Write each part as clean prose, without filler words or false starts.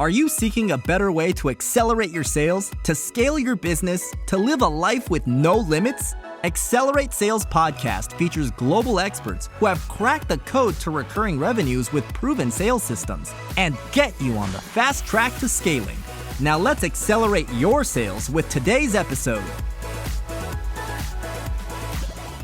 Are you seeking a better way to accelerate your sales, to scale your business, to live a life with no limits? Accelerate Sales Podcast features global experts who have cracked the code to recurring revenues with proven sales systems and get you on the fast track to scaling. Now let's accelerate your sales with today's episode.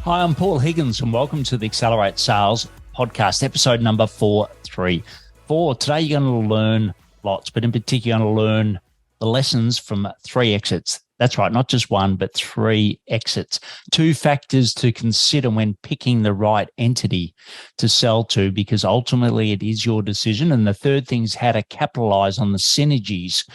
Hi, I'm Paul Higgins and welcome to the Accelerate Sales Podcast, episode number 434. Today you're going to learn lots, but in particular, you're going to learn the lessons from 3 exits. That's right, not just one, but 3 exits. 2 factors to consider when picking the right entity to sell to, because ultimately it is your decision. And the third thing is how to capitalize on the synergies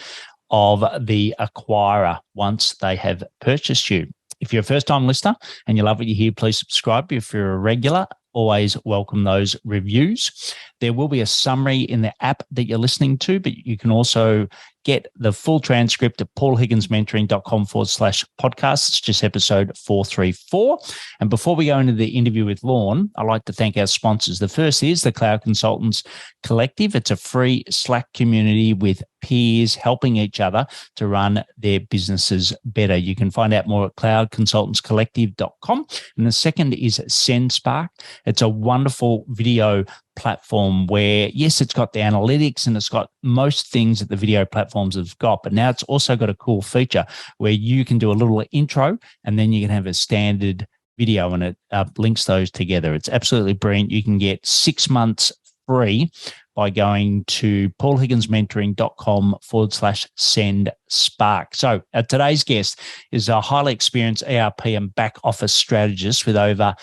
of the acquirer once they have purchased you. If you're a first-time listener and you love what you hear, please subscribe. If you're a regular, always welcome those reviews. There will be a summary in the app that you're listening to, but you can also get the full transcript at paulhigginsmentoring.com/podcast. It's just episode 434. And before we go into the interview with Lorne, I'd like to thank our sponsors. The first is the Cloud Consultants Collective. It's a free Slack community with peers helping each other to run their businesses better. You can find out more at cloudconsultantscollective.com. And the second is SendSpark. It's a wonderful video platform where, yes, it's got the analytics and it's got most things that the video platforms have got, but now it's also got a cool feature where you can do a little intro and then you can have a standard video and it links those together. It's absolutely brilliant. You can get 6 months free by going to paulhigginsmentoring.com/SendSpark. So today's guest is a highly experienced ERP and back office strategist with over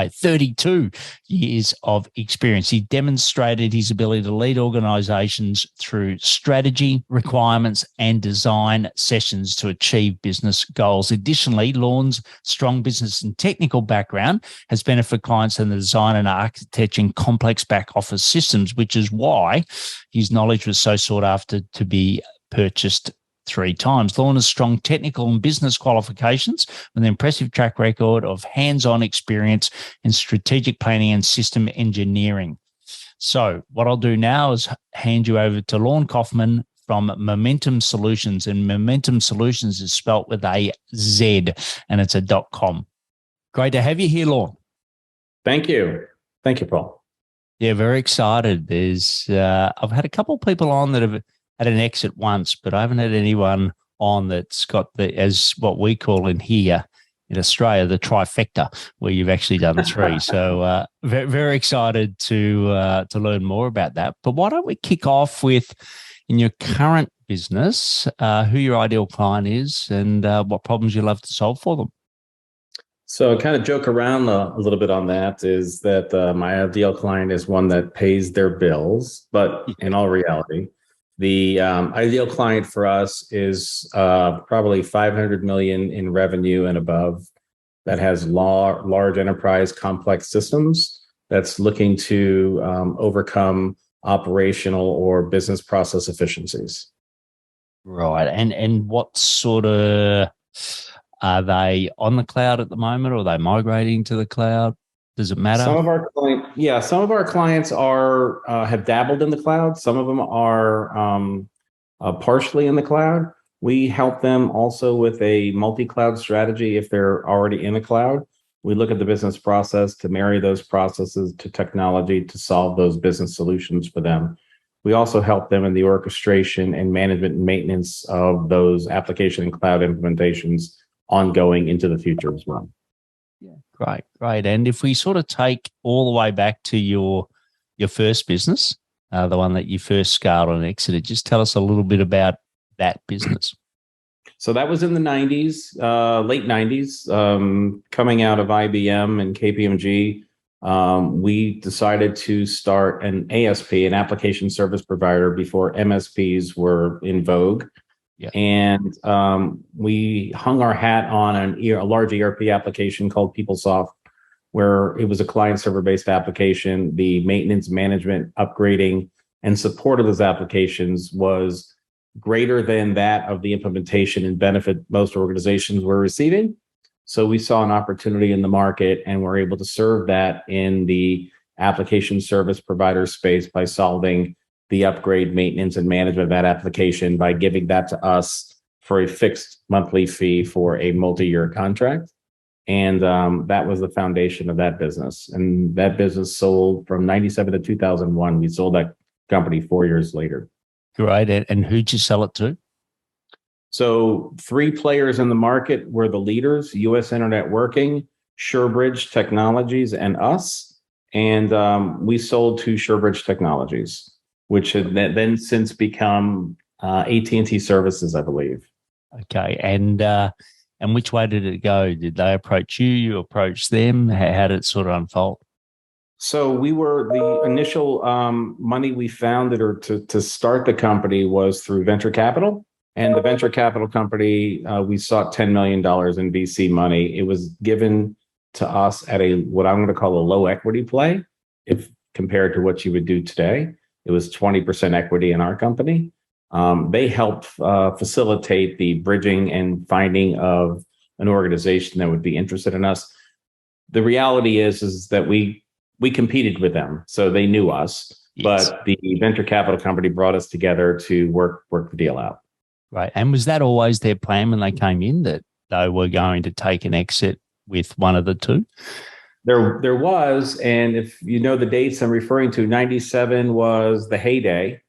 32 years of experience. He demonstrated his ability to lead organizations through strategy, requirements, and design sessions to achieve business goals. Additionally, Lorne's strong business and technical background has benefited clients in the design and architecting complex back office systems, which is why his knowledge was so sought after to be purchased 3 times. Lorne has strong technical and business qualifications with an impressive track record of hands-on experience in strategic planning and system engineering. So what I'll do now is hand you over to Lorne Kaufman from Momentum Solutionz, and Momentum Solutionz is spelt with a Z and it's a .com. Great to have you here, Lorne. Thank you. Thank you, Paul. Yeah, very excited. I've had a couple of people on that have had an exit once, but I haven't had anyone on that's got as what we call in here in Australia, the trifecta, where you've actually done 3. So very, very excited to learn more about that. But why don't we kick off with, in your current business, who your ideal client is and what problems you love to solve for them? So I kind of joke around a little bit on that, is that my ideal client is one that pays their bills, but in all reality, the ideal client for us is probably 500 million in revenue and above, that has large enterprise complex systems, that's looking to overcome operational or business process efficiencies. Right. And what sort of, are they on the cloud at the moment, or are they migrating to the cloud? Does it matter? Some of our clients are have dabbled in the cloud. Some of them are partially in the cloud. We help them also with a multi-cloud strategy if they're already in the cloud. We look at the business process to marry those processes to technology to solve those business solutions for them. We also help them in the orchestration and management and maintenance of those application and cloud implementations ongoing into the future as well. Yeah, great. And if we sort of take all the way back to your first business, the one that you first scaled and exited, just tell us a little bit about that business. So that was in the 90s, late 90s, coming out of IBM and KPMG. We decided to start an ASP, an application service provider, before MSPs were in vogue. Yeah. And we hung our hat on a large ERP application called PeopleSoft, where it was a client-server-based application. The maintenance, management, upgrading, and support of those applications was greater than that of the implementation and benefit most organizations were receiving. So we saw an opportunity in the market and were able to serve that in the application service provider space by solving the upgrade, maintenance, and management of that application by giving that to us for a fixed monthly fee for a multi-year contract. And that was the foundation of that business. And that business sold from 97 to 2001. We sold that company 4 years later. Great. And who'd you sell it to? So 3 players in the market were the leaders: US Internet Working, SureBridge Technologies, and us. And we sold to SureBridge Technologies, which had then since become AT&T Services, I believe. Okay. And which way did it go? Did they approach you? You approached them? How did it sort of unfold? So we were the initial money we founded or to start the company was through venture capital. And the venture capital company, we sought $10 million in VC money. It was given to us at what I'm going to call a low equity play, if compared to what you would do today. It was 20% equity in our company. They helped facilitate the bridging and finding of an organization that would be interested in us. The reality is that we competed with them, so they knew us. Yes. But the venture capital company brought us together to work the deal out. Right. And was that always their plan when they came in, that they were going to take an exit with one of the two? There was, and if you know the dates I'm referring to, 97 was the heyday.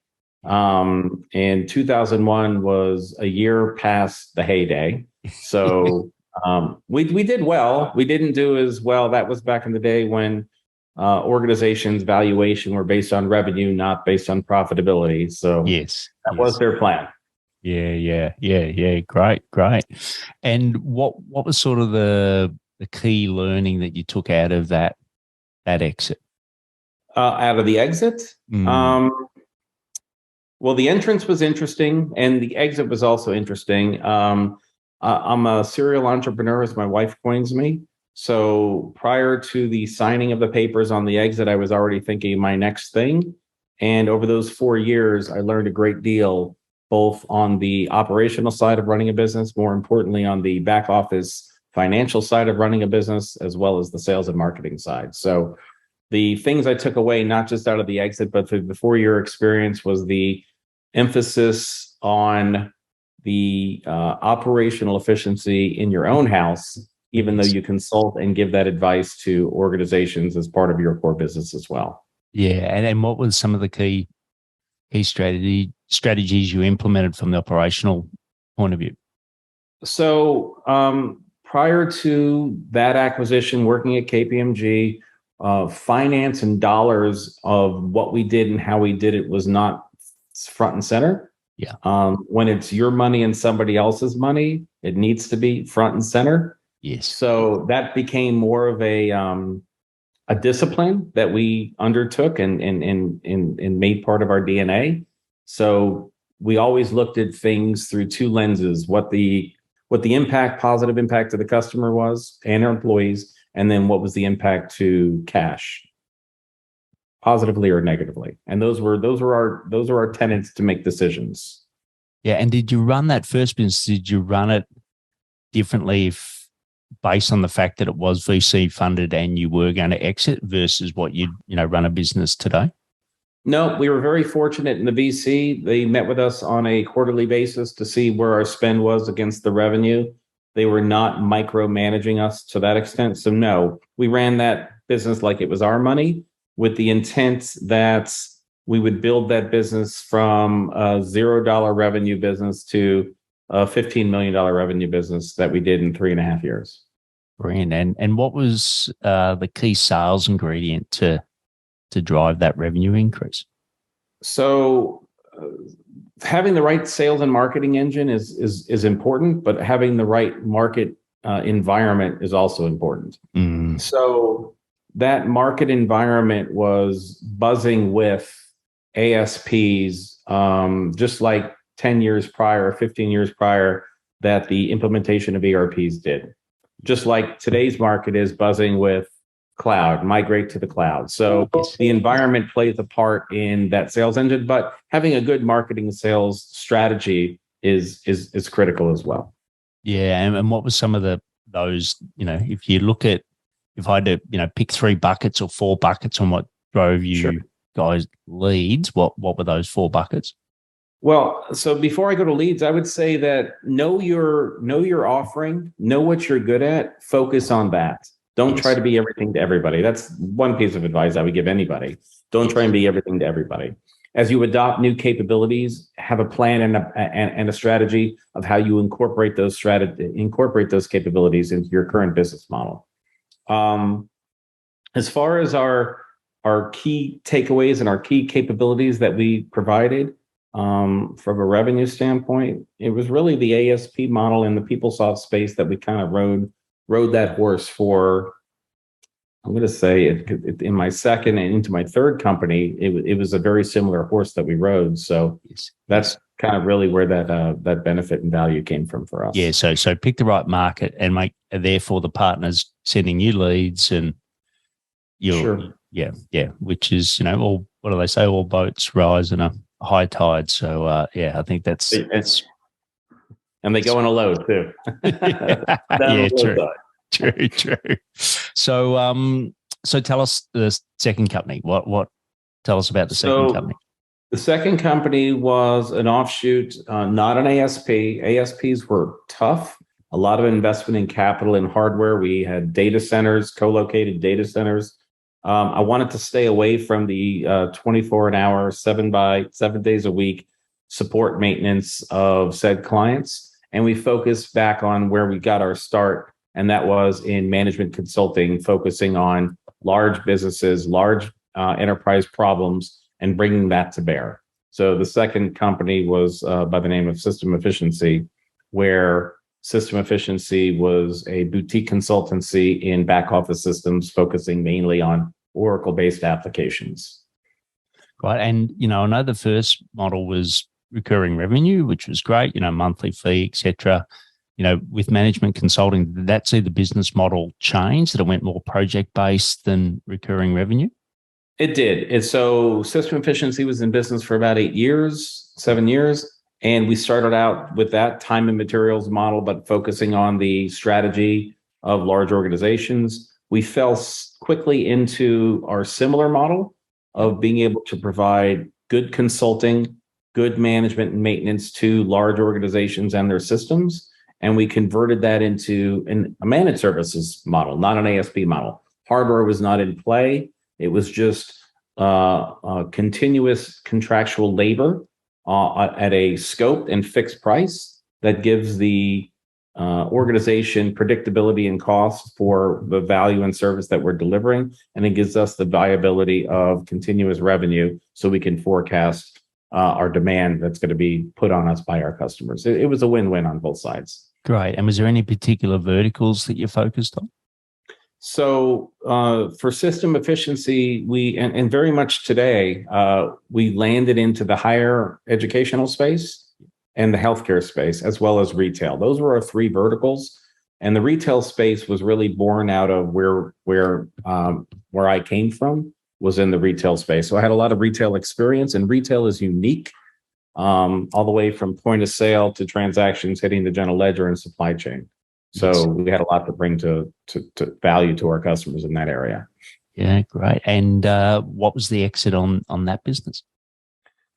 And 2001 was a year past the heyday. So we did well. We didn't do as well. That was back in the day when organizations' valuation were based on revenue, not based on profitability. So yes, that was their plan. Yeah. Great. And what was sort of the key learning that you took out of that exit? Out of the exit? Well, the entrance was interesting, and the exit was also interesting. I'm a serial entrepreneur, as my wife coins me. So prior to the signing of the papers on the exit, I was already thinking my next thing. And over those 4 years, I learned a great deal, both on the operational side of running a business, more importantly, on the back office financial side of running a business, as well as the sales and marketing side. So the things I took away, not just out of the exit, but through the 4-year experience, was the emphasis on the operational efficiency in your own house, even though you consult and give that advice to organizations as part of your core business as well. Yeah. And what were some of the key strategies you implemented from the operational point of view? So prior to that acquisition, working at KPMG, finance and dollars of what we did and how we did it was not front and center. Yeah. When it's your money and somebody else's money, it needs to be front and center. Yes. So that became more of a discipline that we undertook and made part of our DNA. So we always looked at things through 2 lenses: what the positive impact to the customer was and our employees, and then what was the impact to cash, positively or negatively. And those were our tenets to make decisions. Yeah. And did you run that first business? Did you run it differently based on the fact that it was VC funded and you were going to exit versus what you'd run a business today? No, we were very fortunate in the VC. They met with us on a quarterly basis to see where our spend was against the revenue. They were not micromanaging us to that extent. So no, we ran that business like it was our money, with the intent that we would build that business from a $0 revenue business to a $15 million revenue business that we did in 3.5 years. Brilliant. And what was the key sales ingredient to drive that revenue increase? So having the right sales and marketing engine is important, but having the right market environment is also important. So that market environment was buzzing with ASPs, just like 10 years prior, 15 years prior, that the implementation of ERPs did. Just like today's market is buzzing with cloud, migrate to the cloud. So the environment plays a part in that sales engine, but having a good marketing sales strategy is critical as well. Yeah. And what were some of those, if you look at, if I had to, pick 3 buckets or 4 buckets on what drove you Sure. guys leads? What were those 4 buckets? Well, so before I go to leads, I would say that know your offering, know what you're good at, focus on that. Don't try Yes. to be everything to everybody. That's one piece of advice I would give anybody. Don't try and be everything to everybody. As you adopt new capabilities, have a plan and a strategy of how you incorporate those capabilities into your current business model. As far as our key takeaways and our key capabilities that we provided, from a revenue standpoint, it was really the ASP model in the PeopleSoft space that we kind of rode that horse for. I'm going to say in my second and into my third company, it was a very similar horse that we rode. So that's kind of really where that benefit and value came from for us. Yeah. So pick the right market and therefore the partners sending you leads and Sure. Yeah. Which is, all, what do they say? All boats rise in a high tide. So I think that's and they go in a load too. Yeah, true. So tell us the second company. Tell us about the second company. The second company was an offshoot, not an ASP. ASPs were tough. A lot of investment in capital and hardware. We had data centers, co-located data centers. I wanted to stay away from the 24 an hour, 7 days a week support maintenance of said clients. And we focused back on where we got our start. And that was in management consulting, focusing on large businesses, large enterprise problems, and bringing that to bear. So the second company was by the name of System Efficiency, where System Efficiency was a boutique consultancy in back office systems, focusing mainly on Oracle-based applications. Right. And, I know the first model was recurring revenue, which was great, monthly fee, et cetera. With management consulting, did that see the business model change, that it went more project-based than recurring revenue? It did. So System Efficiency was in business for about 7 years. And we started out with that time and materials model, but focusing on the strategy of large organizations. We fell quickly into our similar model of being able to provide good consulting, good management and maintenance to large organizations and their systems. And we converted that into a managed services model, not an ASP model. Hardware was not in play. It was just continuous contractual labor at a scoped and fixed price that gives the organization predictability and cost for the value and service that we're delivering. And it gives us the viability of continuous revenue so we can forecast our demand that's going to be put on us by our customers. It was a win-win on both sides. Great. And was there any particular verticals that you focused on? So for System Efficiency, and very much today, we landed into the higher educational space and the healthcare space, as well as retail. Those were our 3 verticals. And the retail space was really born out of where I came from, was in the retail space. So I had a lot of retail experience, and retail is unique, all the way from point of sale to transactions hitting the general ledger and supply chain. So we had a lot to bring to value to our customers in that area. Yeah, great. And what was the exit on that business?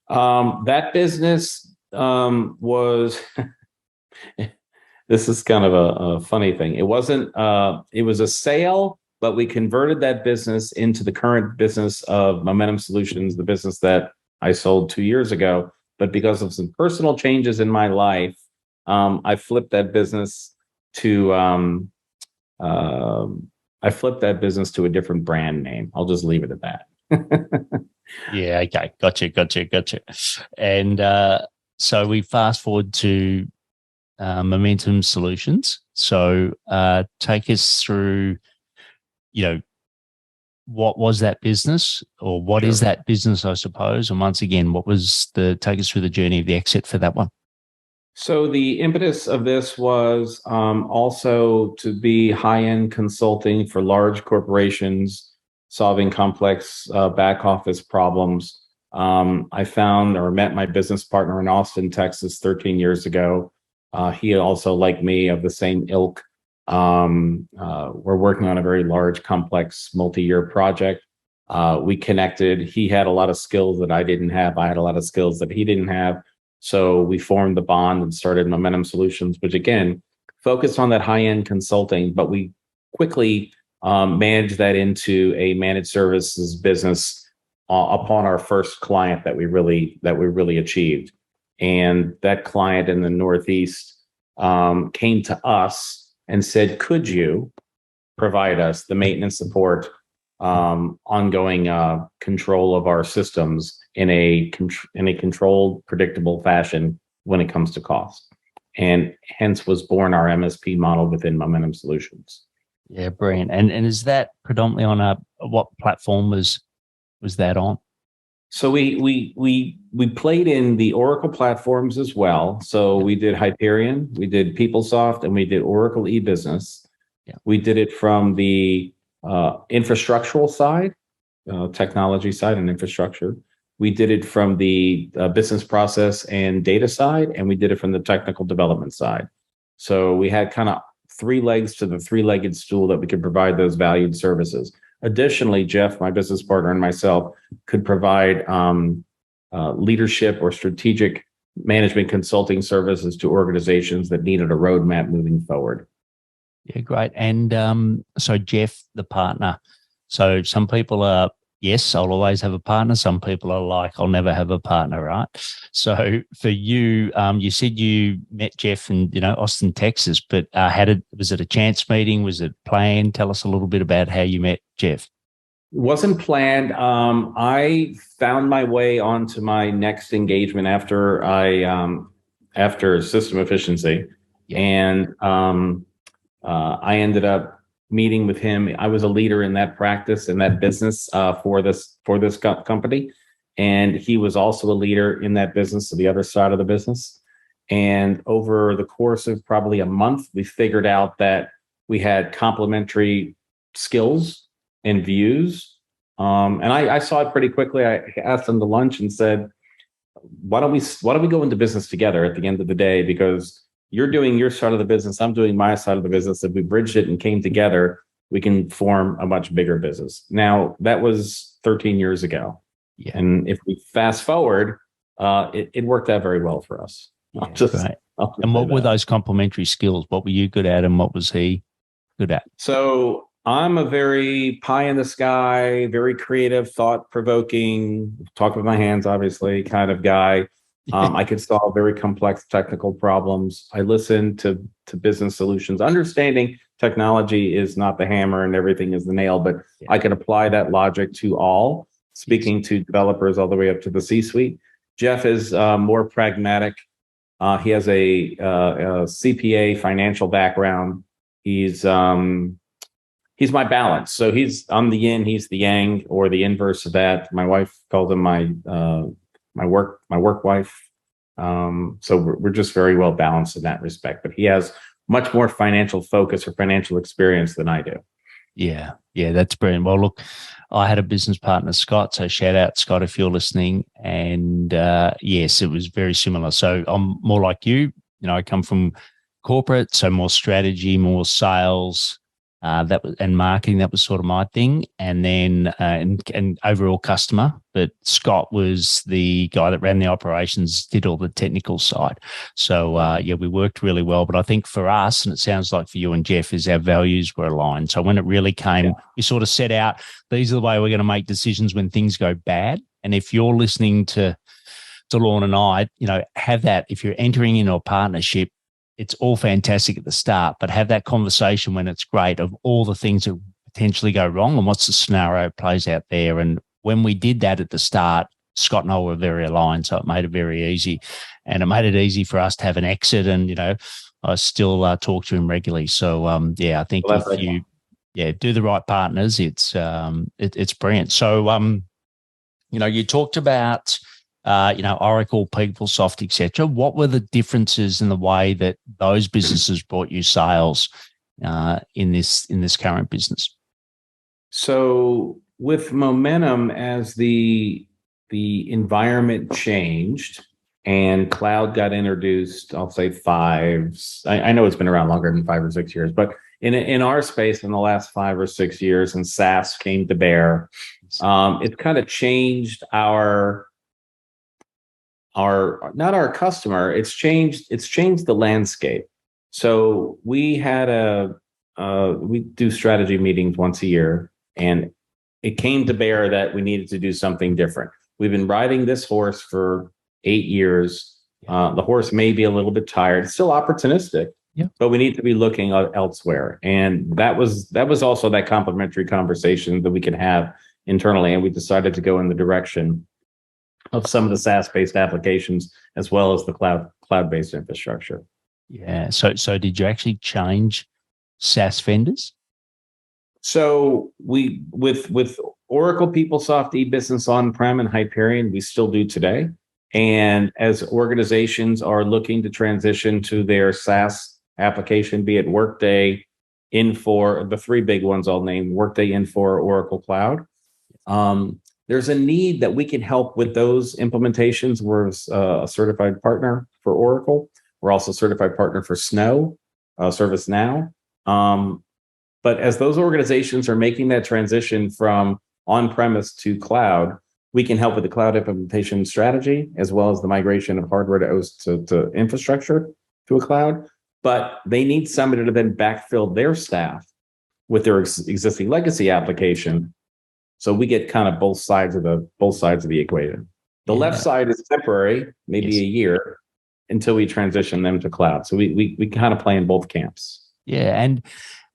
That business was, this is kind of a funny thing. It wasn't, it was a sale, but we converted that business into the current business of Momentum Solutionz, the business that I sold 2 years ago. But because of some personal changes in my life, I flipped that business to a different brand name. I'll just leave it at that. Yeah. Okay. Gotcha. And so we fast forward to Momentum Solutionz. So take us through, what was that business, or what is that business, I suppose? And once again, take us through the journey of the exit for that one. So the impetus of this was also to be high-end consulting for large corporations, solving complex back office problems. I found or met my business partner in Austin, Texas, 13 years ago. He also, like me, of the same ilk. We're working on a very large, complex, multi-year project. We connected. He had a lot of skills that I didn't have. I had a lot of skills that he didn't have. So we formed the bond and started Momentum Solutionz, which again, focused on that high-end consulting, but we quickly managed that into a managed services business upon our first client that we really achieved. And that client in the Northeast came to us and said, could you provide us the maintenance support, ongoing control of our systems in a controlled, predictable fashion when it comes to cost? And hence was born our MSP model within Momentum Solutionz. Yeah, brilliant. And is that predominantly on what platform was that on? So we played in the Oracle platforms as well. So we did Hyperion, we did PeopleSoft, and we did Oracle eBusiness. Yeah. We did it from the infrastructural side, technology side and infrastructure. We did it from the business process and data side, and we did it from the technical development side. So we had kind of three legs to the three-legged stool that we could provide those valued services. Additionally, Jeff, my business partner, and myself could provide leadership or strategic management consulting services to organizations that needed a roadmap moving forward. Yeah, great. And so Jeff, the partner. So some people are, yes, I'll always have a partner. Some people are like, I'll never have a partner, right? So for you, you said you met Jeff in, Austin, Texas, but was it a chance meeting? Was it planned? Tell us a little bit about how you met Jeff. It wasn't planned. I found my way onto my next engagement after system efficiency. Yeah. And I ended up meeting with him. I was a leader in that practice, in that business for this company. And he was also a leader in that business, the other side of the business. And over the course of probably a month, we figured out that we had complementary skills and views. And I saw it pretty quickly. I asked him to lunch and said, why don't we go into business together at the end of the day? Because you're doing your side of the business, I'm doing my side of the business. If we bridged it and came together, we can form a much bigger business. Now, that was 13 years ago. Yeah. And if we fast forward, it worked out very well for us. Right. And what were those complementary skills? What were you good at and what was he good at? So I'm a very pie in the sky, very creative, thought-provoking, talk with my hands, obviously, kind of guy. I could solve very complex technical problems. I listen to business solutions, understanding technology is not the hammer and everything is the nail, but I can apply that logic to all, speaking to developers all the way up to the C-suite. Jeff is more pragmatic. He has a CPA financial background. He's my balance. So I'm the yin, he's the yang, or the inverse of that. My wife called him my work wife. So we're just very well balanced in that respect, but he has much more financial focus or financial experience than I do. Yeah, that's brilliant. Well, look, I had a business partner, Scott. So shout out, Scott, if you're listening. And yes, it was very similar. So I'm more like you. I come from corporate, so more strategy, more sales, and marketing. That was sort of my thing. And then and overall customer. But Scott was the guy that ran the operations, did all the technical side. So we worked really well. But I think for us, and it sounds like for you and Jeff, is our values were aligned. So when it really came, we sort of set out, these are the way we're going to make decisions when things go bad. And if you're listening to Lorne and I, have that. If you're entering into a partnership, it's all fantastic at the start, but have that conversation when it's great of all the things that potentially go wrong and what's the scenario plays out there. And when we did that at the start, Scott and I were very aligned, so it made it very easy. And it made it easy for us to have an exit. And, I still talk to him regularly. So, I think if you do the right partners, it's brilliant. So, you talked about Oracle, PeopleSoft, etc. What were the differences in the way that those businesses brought you sales in this current business? So with Momentum, as the environment changed and cloud got introduced, I'll say I know it's been around longer than 5 or 6 years, but in our space in the last 5 or 6 years, and SaaS came to bear, It's kind of changed our not our customer. It's changed the landscape. So we do strategy meetings once a year, and it came to bear that we needed to do something different. We've been riding this horse for 8 years. The horse may be a little bit tired. It's still opportunistic, but we need to be looking elsewhere. And that was also that complimentary conversation that we could have internally. And we decided to go in the direction of some of the SaaS-based applications as well as the cloud-based infrastructure. Yeah. So did you actually change SaaS vendors? So we with Oracle, PeopleSoft, eBusiness on-prem, and Hyperion, we still do today. And as organizations are looking to transition to their SaaS application, be it Workday, Infor, the three big ones I'll name, Workday, Infor, Oracle Cloud, there's a need that we can help with those implementations. We're a certified partner for Oracle. We're also a certified partner for ServiceNow. But as those organizations are making that transition from on-premise to cloud, we can help with the cloud implementation strategy, as well as the migration of hardware to infrastructure to a cloud. But they need somebody to then backfill their staff with their existing legacy application. So we get kind of both sides of the equation. The left side is temporary, maybe a year, until we transition them to cloud. So we kind of play in both camps. Yeah,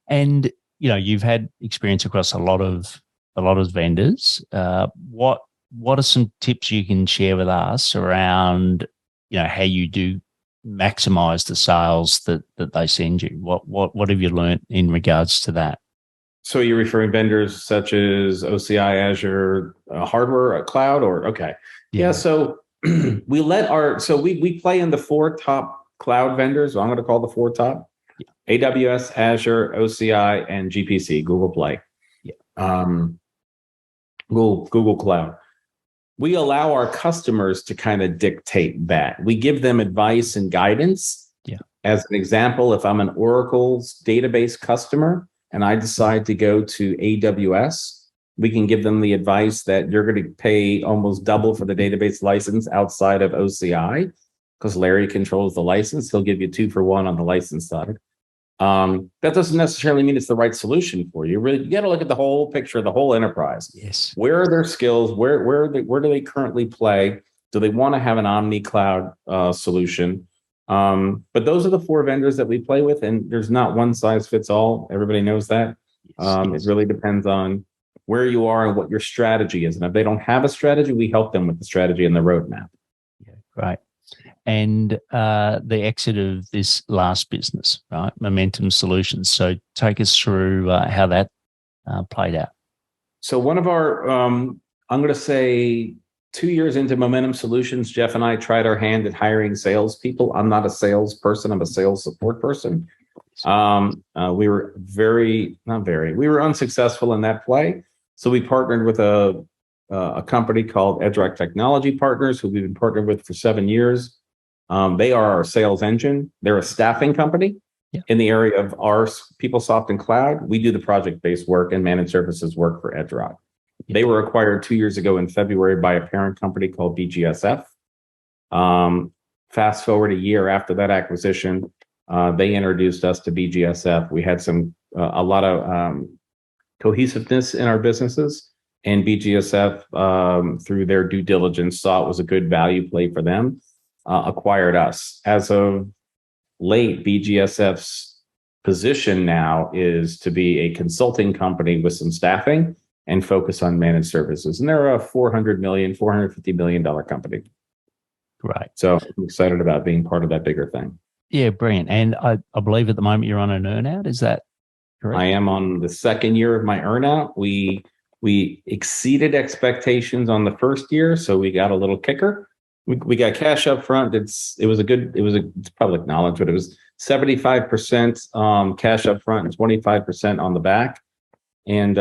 and you've had experience across a lot of vendors. What are some tips you can share with us around how you do maximize the sales that they send you? What have you learned in regards to that? So you're referring vendors such as OCI, Azure, hardware, cloud, or okay. Yeah. So we play in the 4 top cloud vendors. I'm going to call the 4 top: AWS, Azure, OCI, and GPC, Google Play. Google Cloud. We allow our customers to kind of dictate that. We give them advice and guidance. As an example, if I'm an Oracle's database customer and I decide to go to AWS, we can give them the advice that you're going to pay almost double for the database license outside of OCI, because Larry controls the license. He'll give you 2 for 1 on the license side. That doesn't necessarily mean it's the right solution for you. You got to look at the whole picture, the whole enterprise. Yes. Where are their skills? Where do they currently play? Do they want to have an omni-cloud solution? But those are the 4 vendors that we play with, and there's not one size fits all. Everybody knows that. It really depends on where you are and what your strategy is. And if they don't have a strategy, we help them with the strategy and the roadmap. Yeah, right. And the exit of this last business, right? Momentum Solutionz. So take us through how that played out. So one of our, I'm going to say 2 years into Momentum Solutionz, Jeff and I tried our hand at hiring salespeople. I'm not a salesperson. I'm a sales support person. We were we were unsuccessful in that play. So we partnered with a company called Edrock Technology Partners, who we've been partnered with for 7 years. They are our sales engine. They're a staffing company in the area of our PeopleSoft and cloud. We do the project-based work and managed services work for Edrock. They were acquired 2 years ago in February by a parent company called BGSF. Fast forward a year after that acquisition, they introduced us to BGSF. We had a lot of cohesiveness in our businesses, and BGSF, through their due diligence, saw it was a good value play for them, acquired us. As of late, BGSF's position now is to be a consulting company with some staffing and focus on managed services. And they're a $450 million company. Right. So I'm excited about being part of that bigger thing. Yeah, brilliant. And I believe at the moment you're on an earnout. Is that correct? I am on the 2nd year of my earnout. We exceeded expectations on the first year, so we got a little kicker. We got cash up front. It's public knowledge, but it was 75% cash up front and 25% on the back. And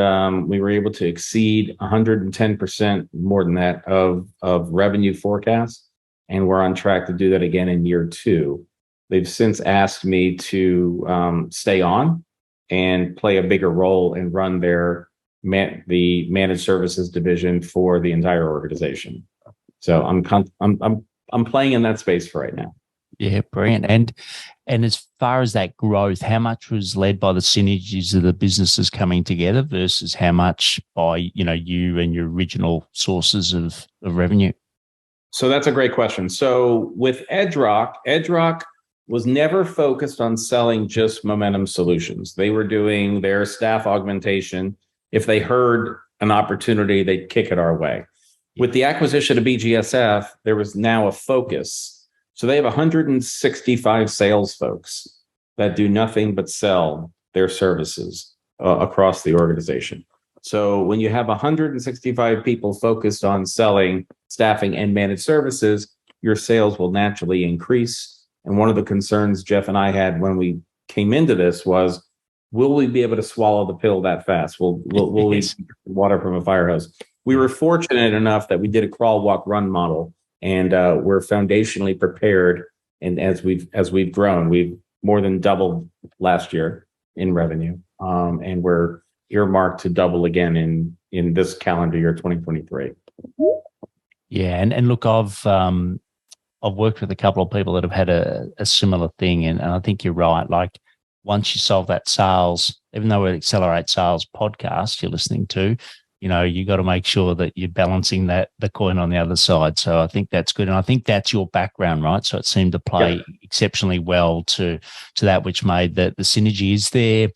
we were able to exceed 110% more than that of revenue forecast. And we're on track to do that again in year 2. They've since asked me to stay on and play a bigger role and run their the managed services division for the entire organization. So I'm playing in that space for right now. Yeah, brilliant. And as far as that growth, how much was led by the synergies of the businesses coming together versus how much by, you and your original sources of revenue? So that's a great question. So with EdgeRock was never focused on selling just Momentum Solutionz. They were doing their staff augmentation. If they heard an opportunity, they'd kick it our way. With the acquisition of BGSF, there was now a focus. So they have 165 sales folks that do nothing but sell their services across the organization. So when you have 165 people focused on selling, staffing, and managed services, your sales will naturally increase. And one of the concerns Jeff and I had when we came into this was, will we be able to swallow the pill that fast? Will we water from a fire hose? We were fortunate enough that we did a crawl, walk, run model, and we're foundationally prepared. And as we've grown, we've more than doubled last year in revenue, and we're earmarked to double again in this calendar year 2023. Yeah, and look, I've worked with a couple of people that have had a similar thing, and I think you're right. Like, once you solve that sales, even though we're Accelerate Sales podcast you're listening to, you got to make sure that you're balancing the coin on the other side. So I think that's good. And I think that's your background, right? So it seemed to play exceptionally well to that, which made the synergy. Is there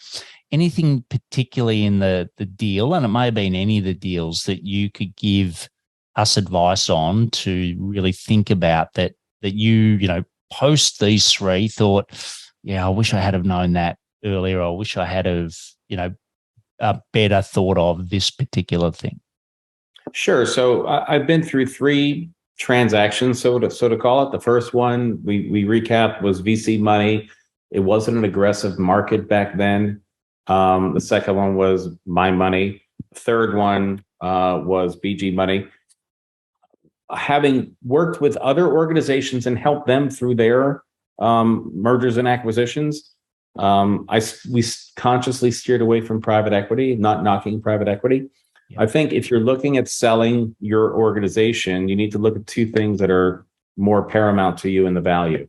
anything particularly in the deal, and it may have been any of the deals, that you could give us advice on to really think about that you post these three thought, yeah, I wish I had have known that earlier. I wish I had have, better thought of this particular thing? Sure. So I've been through three transactions, so to call it. The first one we recapped was VC money. It wasn't an aggressive market back then. The second one was my money. The third one was BG money. Having worked with other organizations and helped them through their mergers and acquisitions, we consciously steered away from private equity, not knocking private equity. Yeah. I think if you're looking at selling your organization, you need to look at two things that are more paramount to you in the value.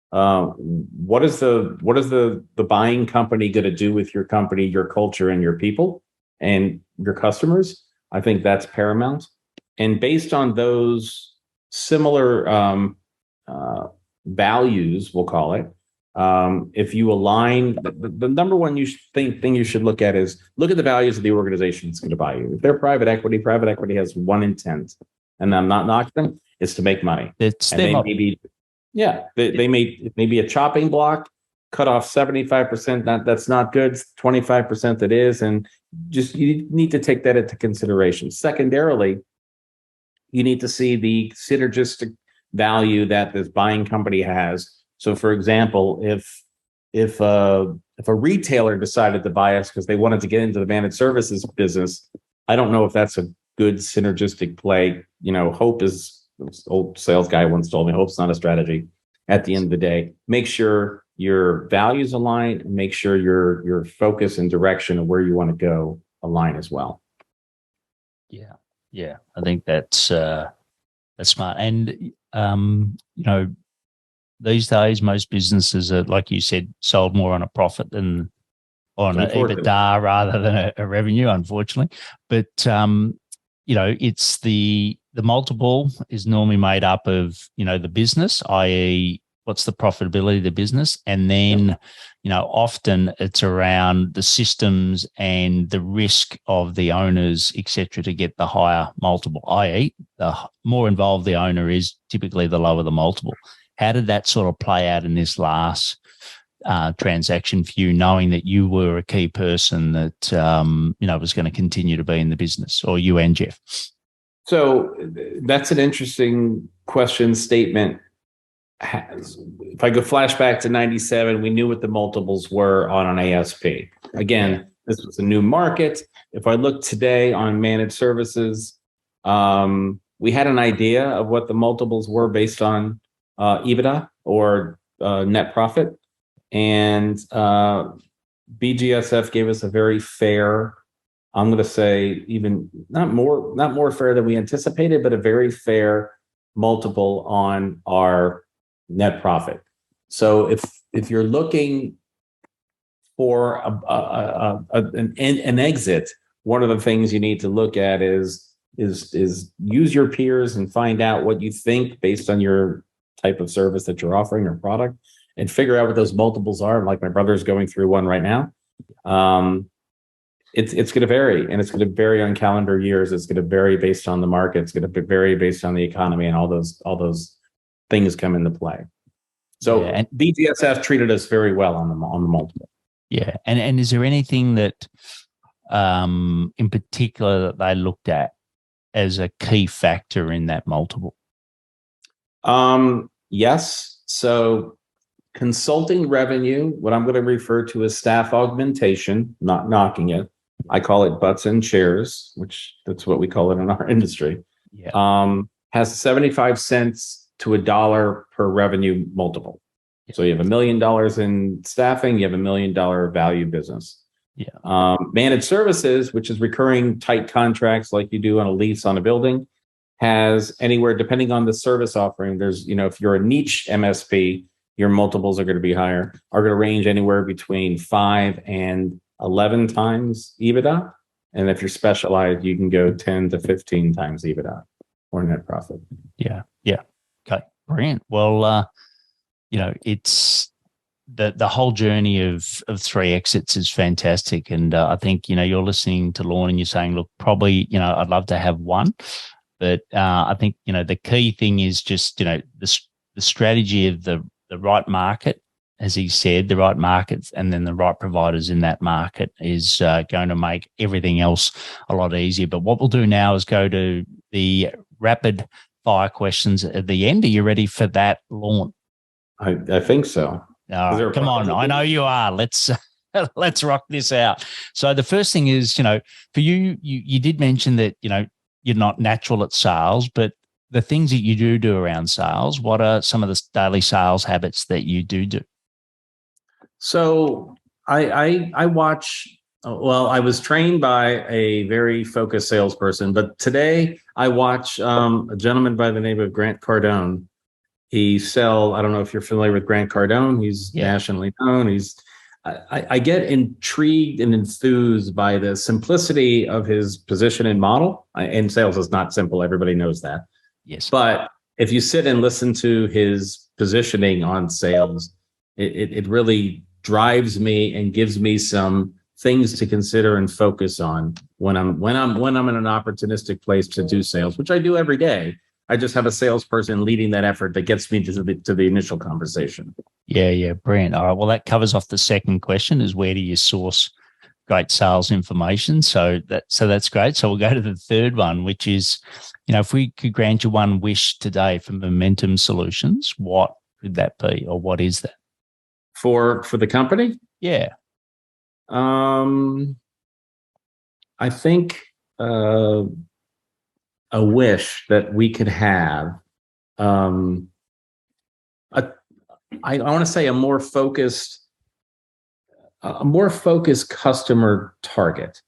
What is the buying company going to do with your company, your culture, and your people and your customers? I think that's paramount. And based on those similar values, we'll call it, if you align, the number one thing you should look at is look at the values of the organization that's going to buy you. If they're private equity has one intent, and I'm not knocking them, is to make money. They may be a chopping block, cut off 75%. That's not good. 25% that is, and just you need to take that into consideration. Secondarily, you need to see the synergistic value that this buying company has. So, for example, if a retailer decided to buy us because they wanted to get into the managed services business, I don't know if that's a good synergistic play. Hope is, this old sales guy once told me, hope's not a strategy. At the end of the day, make sure your values align, and make sure your focus and direction of where you want to go align as well. Yeah, I think that's smart. And these days, most businesses are, like you said, sold more on a profit than on an EBITDA rather than a revenue, unfortunately. But it's the multiple is normally made up of the business, i.e., what's the profitability of the business, and then often it's around the systems and the risk of the owners, etc., to get the higher multiple, i.e., the more involved the owner is, typically the lower the multiple. How did that sort of play out in this last transaction for you, knowing that you were a key person that was going to continue to be in the business, or you and Jeff? So that's an interesting question statement. If I go flashback to 97, we knew what the multiples were on an ASP. Again, this was a new market. If I look today on managed services, we had an idea of what the multiples were based on EBITDA or net profit. And BGSF gave us a very fair I'm going to say even not more fair than we anticipated, but a very fair multiple on our net profit. So if you're looking for an exit, one of the things you need to look at is use your peers and find out what you think based on your type of service that you're offering or product, and figure out what those multiples are. Like my brother's going through one right now. It's going to vary, and it's going to vary on calendar years. It's going to vary based on the market. It's going to vary based on the economy, and all those things come into play. So and BGSF treated us very well on the multiple. Yeah, and is there anything that in particular that they looked at as a key factor in that multiple? Yes. So consulting revenue, what I'm going to refer to as staff augmentation, not knocking it. I call it butts and chairs, which that's what we call it in our industry. Yeah. Has 75 cents to $1 per revenue multiple. Yeah. So you have $1 million in staffing, you have $1 million value business. Yeah. Managed services, which is recurring tight contracts like you do on a lease on a building, has anywhere, depending on the service offering. There's, if you're a niche MSP, your multiples are going to be higher, are going to range anywhere between 5 and 11 times EBITDA. And if you're specialized, you can go 10 to 15 times EBITDA or net profit. Yeah. Yeah. Okay. Brilliant. Well, it's the whole journey of 3 exits is fantastic. And I think, you're listening to Lorne and you're saying, look, probably, I'd love to have one. But I think, the key thing is just, the strategy of the right market, as he said, the right markets, and then the right providers in that market is going to make everything else a lot easier. But what we'll do now is go to the rapid fire questions at the end. Are you ready for that, Lorne? I think so. Come on, I know you are. Let's rock this out. So the first thing is, for you did mention that, you're not natural at sales, but the things that you do around sales, what are some of the daily sales habits that you do? So I watch, I was trained by a very focused salesperson, but today I watch a gentleman by the name of Grant Cardone. I don't know if you're familiar with Grant Cardone. He's nationally known. I get intrigued and enthused by the simplicity of his position and model. And sales is not simple. Everybody knows that. Yes. But if you sit and listen to his positioning on sales, it really drives me and gives me some things to consider and focus on when I'm in an opportunistic place to do sales, which I do every day. I just have a salesperson leading that effort that gets me to the initial conversation. Yeah, brilliant. All right, well, that covers off the second question: is where do you source great sales information? So that's great. So we'll go to the third one, which is, if we could grant you one wish today for Momentum Solutionz, what could that be, or what is that for the company? Yeah, I think. A wish that we could have, I want to say a more focused customer target,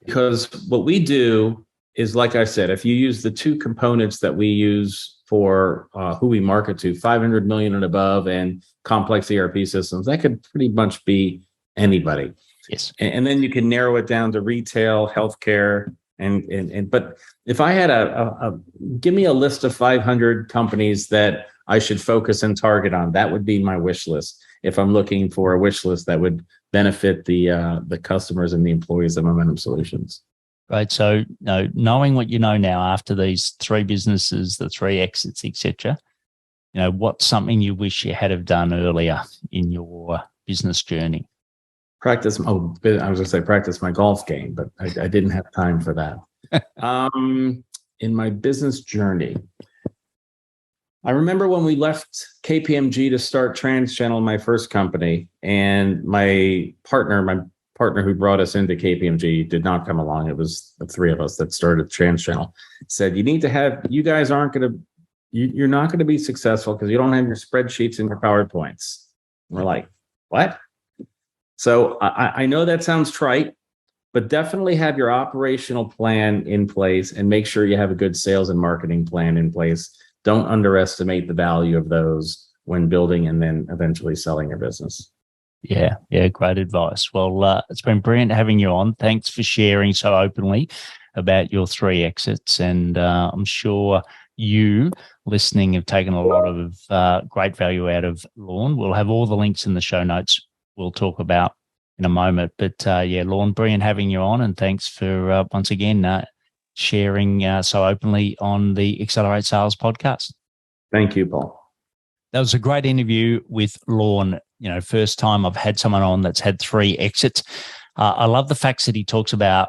because what we do is, like I said, if you use the 2 components that we use for who we market to, 500 million and above, and complex ERP systems, that could pretty much be anybody. Yes, and then you can narrow it down to retail, healthcare. But if I had give me a list of 500 companies that I should focus and target on, that would be my wish list. If I'm looking for a wish list that would benefit the customers and the employees of Momentum Solutionz. Right. So knowing what you know now after these 3 businesses, the 3 exits, etc., what's something you wish you had have done earlier in your business journey? Practice my golf game, but I didn't have time for that. In my business journey, I remember when we left KPMG to start TransChannel, my first company, and my partner who brought us into KPMG did not come along. It was the 3 of us that started TransChannel. Said, you guys you're not going to be successful because you don't have your spreadsheets and your PowerPoints. And we're like, what? So I know that sounds trite, but definitely have your operational plan in place and make sure you have a good sales and marketing plan in place. Don't underestimate the value of those when building and then eventually selling your business. Yeah, great advice. Well, it's been brilliant having you on. Thanks for sharing so openly about your 3 exits. And I'm sure you listening have taken a lot of great value out of Lorne. We'll have all the links in the show notes we'll talk about in a moment. But Lorne, brilliant having you on. And thanks for once again sharing so openly on the Accelerate Sales podcast. Thank you, Paul. That was a great interview with Lorne. First time I've had someone on that's had 3 exits. I love the fact that he talked about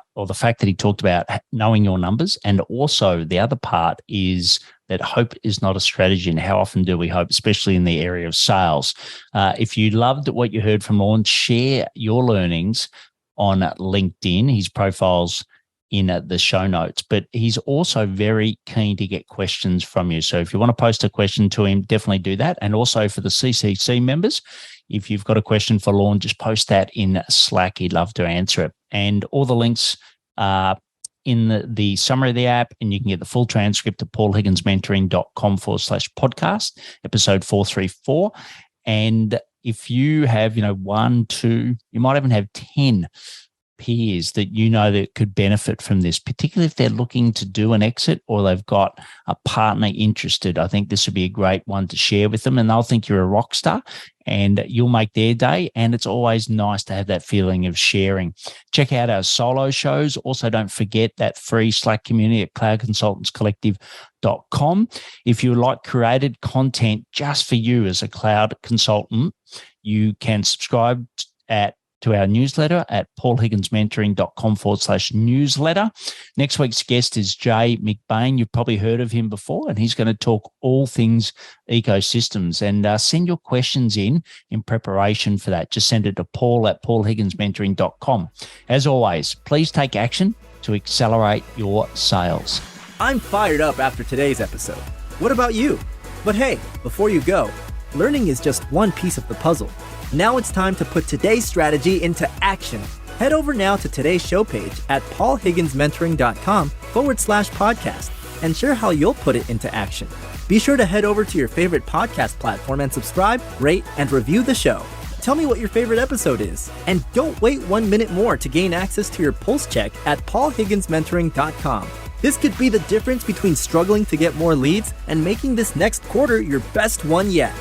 knowing your numbers. And also the other part is that hope is not a strategy. And how often do we hope, especially in the area of sales? If you loved what you heard from Lorne, share your learnings on LinkedIn. His profile's in the show notes, but he's also very keen to get questions from you. So if you want to post a question to him, definitely do that. And also for the CCC members, if you've got a question for Lorne, just post that in Slack. He'd love to answer it. And all the links are in the summary of the app, and you can get the full transcript at paulhigginsmentoring.com/podcast, episode 434. And if you have, 1, 2, you might even have 10 peers that that could benefit from this, particularly if they're looking to do an exit or they've got a partner interested. I think this would be a great one to share with them, and they'll think you're a rock star and you'll make their day. And it's always nice to have that feeling of sharing. Check out our solo shows. Also, don't forget that free Slack community at cloudconsultantscollective.com. If you like created content just for you as a cloud consultant, you can subscribe to our newsletter at paulhigginsmentoring.com/newsletter. Next week's guest is Jay McBain. You've probably heard of him before, and he's going to talk all things ecosystems. And send your questions in preparation for that. Just send it to paul@paulhigginsmentoring.com. As always, please take action to accelerate your sales. I'm fired up after today's episode. What about you? But hey, before you go, learning is just one piece of the puzzle. Now it's time to put today's strategy into action. Head over now to today's show page at paulhigginsmentoring.com/podcast and share how you'll put it into action. Be sure to head over to your favorite podcast platform and subscribe, rate, and review the show. Tell me what your favorite episode is. And don't wait 1 minute more to gain access to your pulse check at paulhigginsmentoring.com. This could be the difference between struggling to get more leads and making this next quarter your best one yet.